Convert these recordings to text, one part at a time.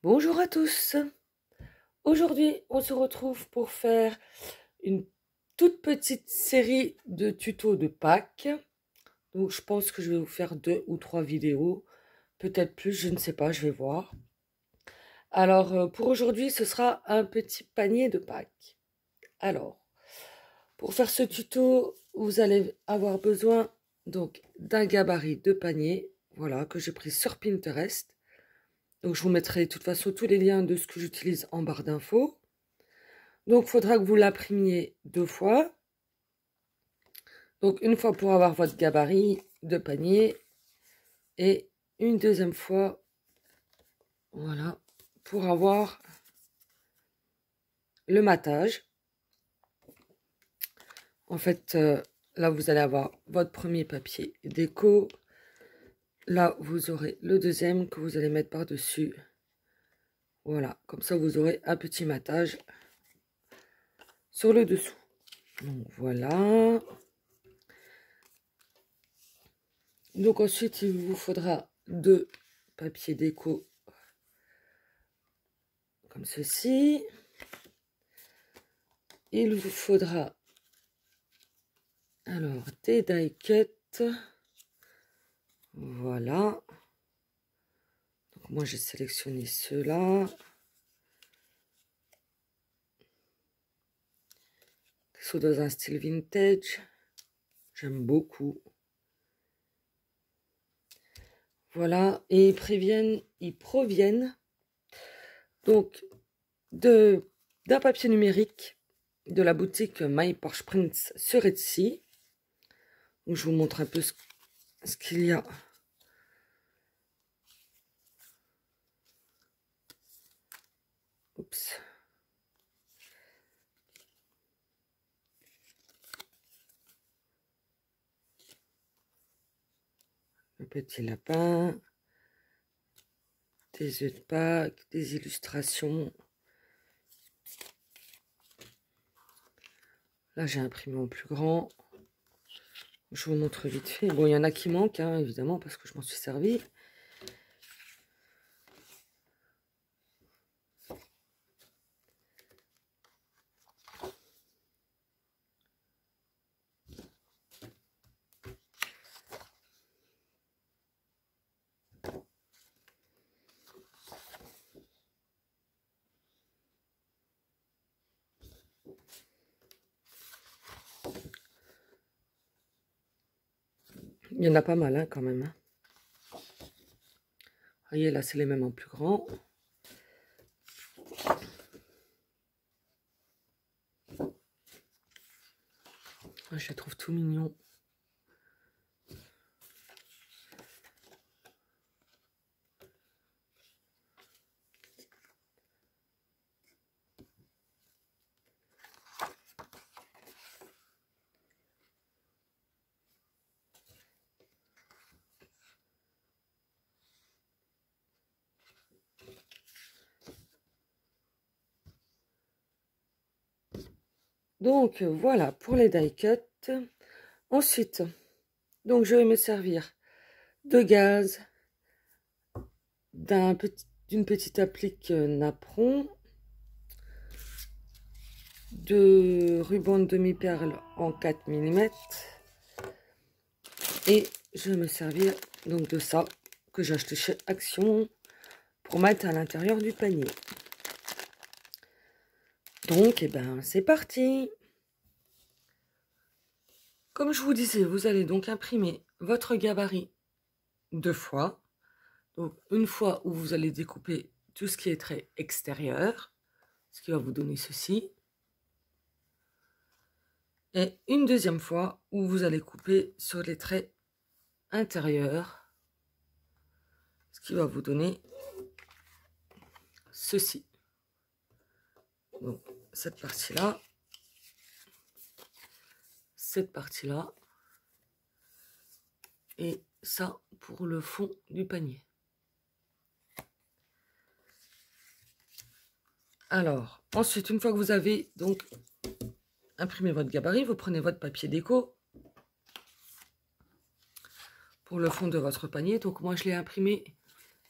Bonjour à tous. Aujourd'hui, on se retrouve pour faire une toute petite série de tutos de Pâques. Donc, je pense que je vais vous faire 2 ou 3 vidéos, peut-être plus, je ne sais pas, je vais voir. Alors, pour aujourd'hui, ce sera un petit panier de Pâques. Alors, pour faire ce tuto, vous allez avoir besoin donc d'un gabarit de panier, voilà, que j'ai pris sur Pinterest. Donc, je vous mettrai de toute façon tous les liens de ce que j'utilise en barre d'infos. Donc, il faudra que vous l'imprimiez 2 fois. Donc, une fois pour avoir votre gabarit de panier et une deuxième fois, voilà, pour avoir le matage. En fait, là, vous allez avoir votre premier papier déco. Là, vous aurez le deuxième que vous allez mettre par-dessus. Voilà, comme ça, vous aurez un petit matage sur le dessous. Donc, voilà. Donc, ensuite, il vous faudra 2 papiers déco comme ceci. Il vous faudra alors des die cuts. Voilà. Donc, moi, j'ai sélectionné ceux-là. Ils sont dans un style vintage. J'aime beaucoup. Voilà. Et ils proviennent donc d'un papier numérique de la boutique My Porsche Prints sur Etsy. Donc, je vous montre un peu ce qu'il y a. Oups. Un petit lapin. Des œufs de Pâques, des illustrations. Là, j'ai imprimé en plus grand. Je vous montre vite fait. Bon, il y en a qui manquent, hein, évidemment, parce que je m'en suis servi. Il y en a pas mal, hein, quand même. Hein. Vous voyez, là, c'est les mêmes en plus grand. Je les trouve tout mignons. Donc, voilà pour les die cuts. Ensuite, donc, je vais me servir de gaz, d'une petite applique napperon, de ruban de demi-perle en 4 mm. Et je vais me servir donc de ça que j'ai acheté chez Action pour mettre à l'intérieur du panier. Donc, eh ben, c'est parti. Comme je vous disais, vous allez donc imprimer votre gabarit 2 fois. Donc, une fois où vous allez découper tout ce qui est trait extérieur, ce qui va vous donner ceci. Et une deuxième fois où vous allez couper sur les traits intérieurs, ce qui va vous donner ceci. Donc, cette partie-là, cette partie-là, et ça pour le fond du panier. Alors, ensuite, une fois que vous avez donc imprimé votre gabarit, vous prenez votre papier déco pour le fond de votre panier. Donc, moi, je l'ai imprimé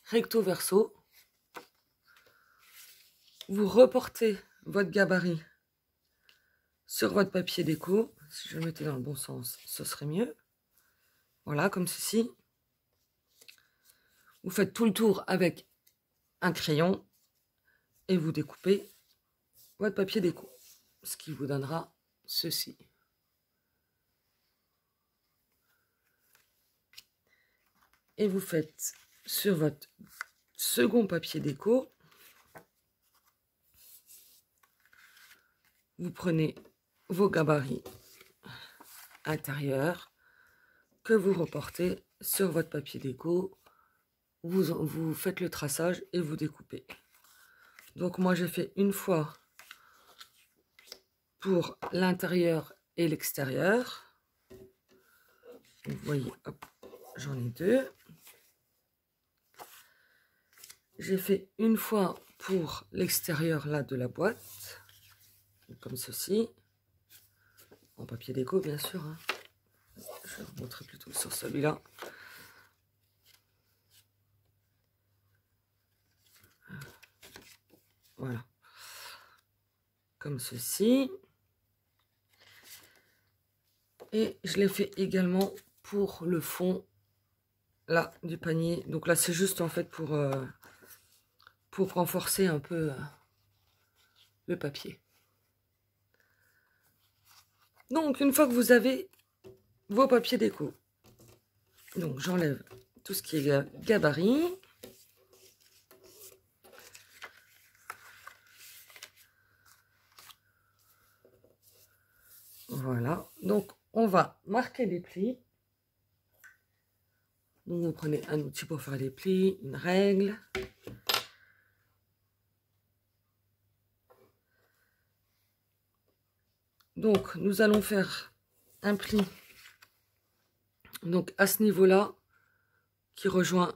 recto verso. vous reportez votre gabarit sur votre papier déco. Si je le mettais dans le bon sens, ce serait mieux. Voilà, comme ceci. Vous faites tout le tour avec un crayon et vous découpez votre papier déco, ce qui vous donnera ceci. Et vous faites sur votre second papier déco, vous prenez vos gabarits intérieurs que vous reportez sur votre papier déco, vous faites le traçage et vous découpez. Donc moi j'ai fait une fois pour l'intérieur et l'extérieur. Vous voyez, hop, j'en ai deux. J'ai fait une fois pour l'extérieur là de la boîte, comme ceci, en papier déco bien sûr. Hein. Je vais vous montrer plutôt sur celui-là. Voilà, comme ceci. Et je l'ai fait également pour le fond là du panier. Donc là c'est juste en fait pour renforcer un peu le papier. Donc une fois que vous avez vos papiers déco, donc j'enlève tout ce qui est gabarit. Voilà, donc on va marquer les plis. Donc vous prenez un outil pour faire les plis, une règle. Donc nous allons faire un pli donc à ce niveau-là qui rejoint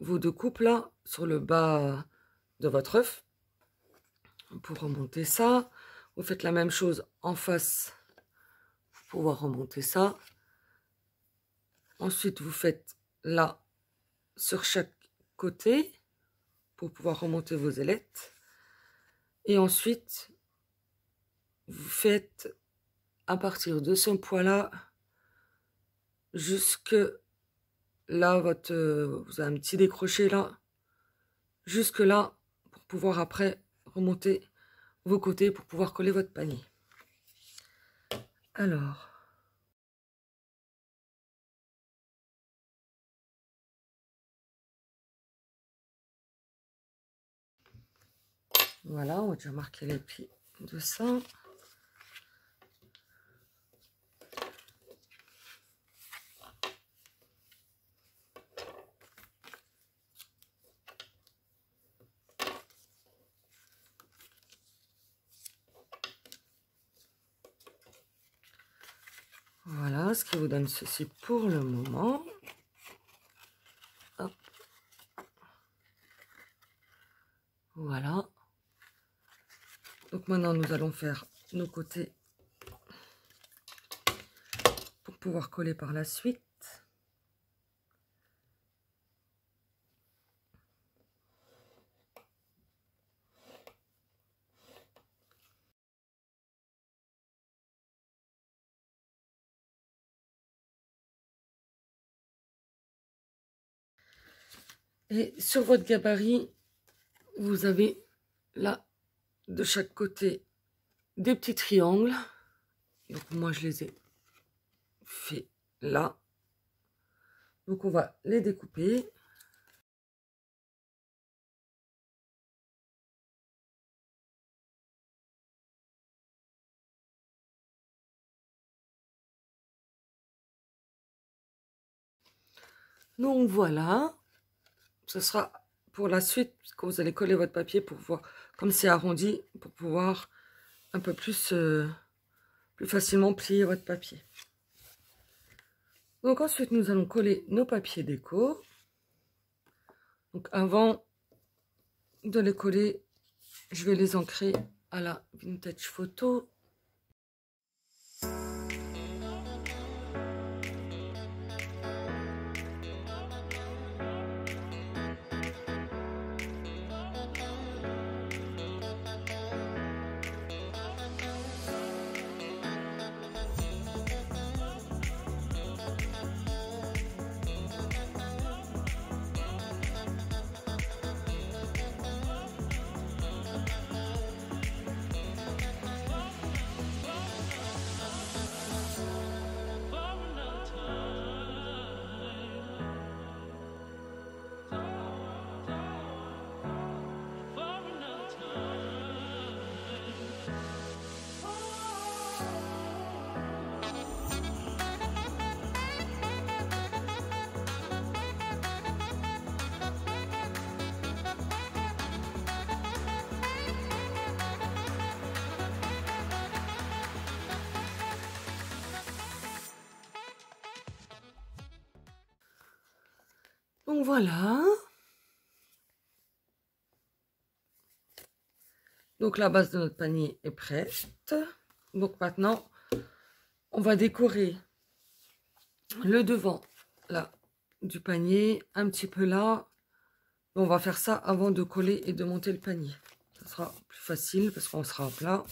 vos deux coupes là sur le bas de votre œuf. Pour remonter ça, vous faites la même chose en face pour pouvoir remonter ça. Ensuite, vous faites là sur chaque côté pour pouvoir remonter vos ailettes. Et ensuite, vous faites à partir de ce point-là jusque là, vous avez un petit décroché là, jusque là pour pouvoir après remonter vos côtés pour pouvoir coller votre panier. Alors, voilà, on va déjà marquer les plis de ça. Voilà, ce qui vous donne ceci pour le moment. Hop. Voilà. Donc maintenant, nous allons faire nos côtés pour pouvoir coller par la suite. Et sur votre gabarit, vous avez là, de chaque côté, des petits triangles. Donc moi, je les ai fait là. Donc on va les découper. Donc voilà, ce sera pour la suite, quand vous allez coller votre papier pour voir, comme c'est arrondi, pour pouvoir un peu plus, plus facilement plier votre papier. Donc ensuite, nous allons coller nos papiers déco. Donc avant de les coller, je vais les ancrer à la Vintage Photo. Donc voilà. Donc la base de notre panier est prête. Donc maintenant, on va décorer le devant là du panier, un petit peu là. On va faire ça avant de coller et de monter le panier. Ça sera plus facile parce qu'on sera à plat.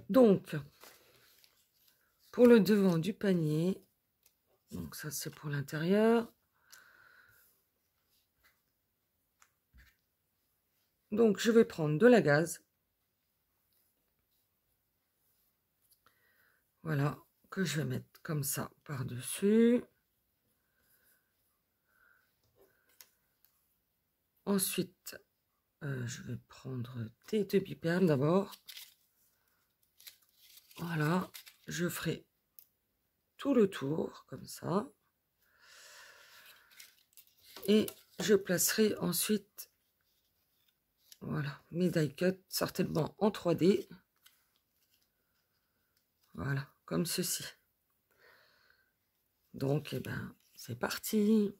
Donc, pour le devant du panier, donc ça c'est pour l'intérieur. Donc je vais prendre de la gaze. Voilà, que je vais mettre comme ça par-dessus. Ensuite, je vais prendre des demi-perles d'abord. Voilà, je ferai tout le tour comme ça. Et je placerai ensuite, voilà, mes die cuts certainement en 3D. Voilà, comme ceci. Donc, eh ben, c'est parti.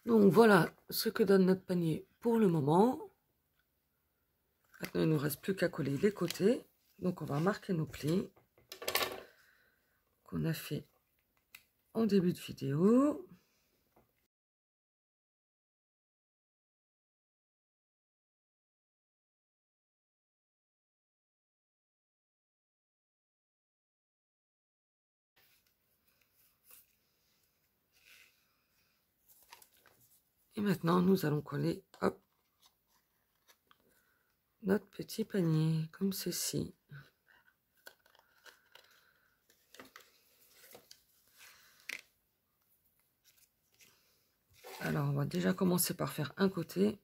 Donc voilà ce que donne notre panier pour le moment. Maintenant, il ne nous reste plus qu'à coller les côtés. Donc on va marquer nos plis qu'on a fait en début de vidéo. Et maintenant, nous allons coller, hop, notre petit panier, comme ceci. Alors, on va déjà commencer par faire un côté.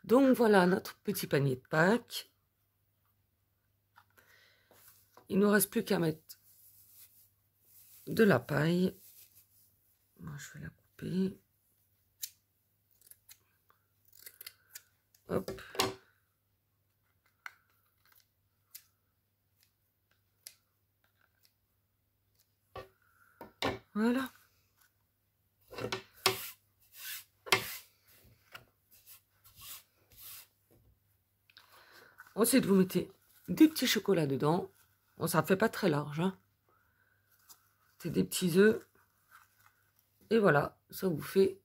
Donc voilà notre petit panier de Pâques. Il ne nous reste plus qu'à mettre de la paille. Moi, je vais la couper. Hop. Voilà. Ensuite, vous mettez des petits chocolats dedans. Bon, ça ne fait pas très large, hein. C'est des petits œufs. Et voilà, ça vous fait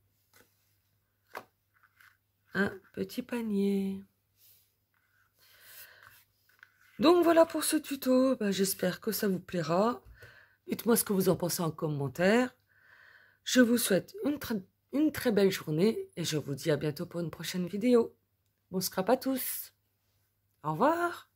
un petit panier. Donc voilà pour ce tuto. J'espère que ça vous plaira. Dites-moi ce que vous en pensez en commentaire. Je vous souhaite une très belle journée et je vous dis à bientôt pour une prochaine vidéo. Bon scrap à tous. Au revoir.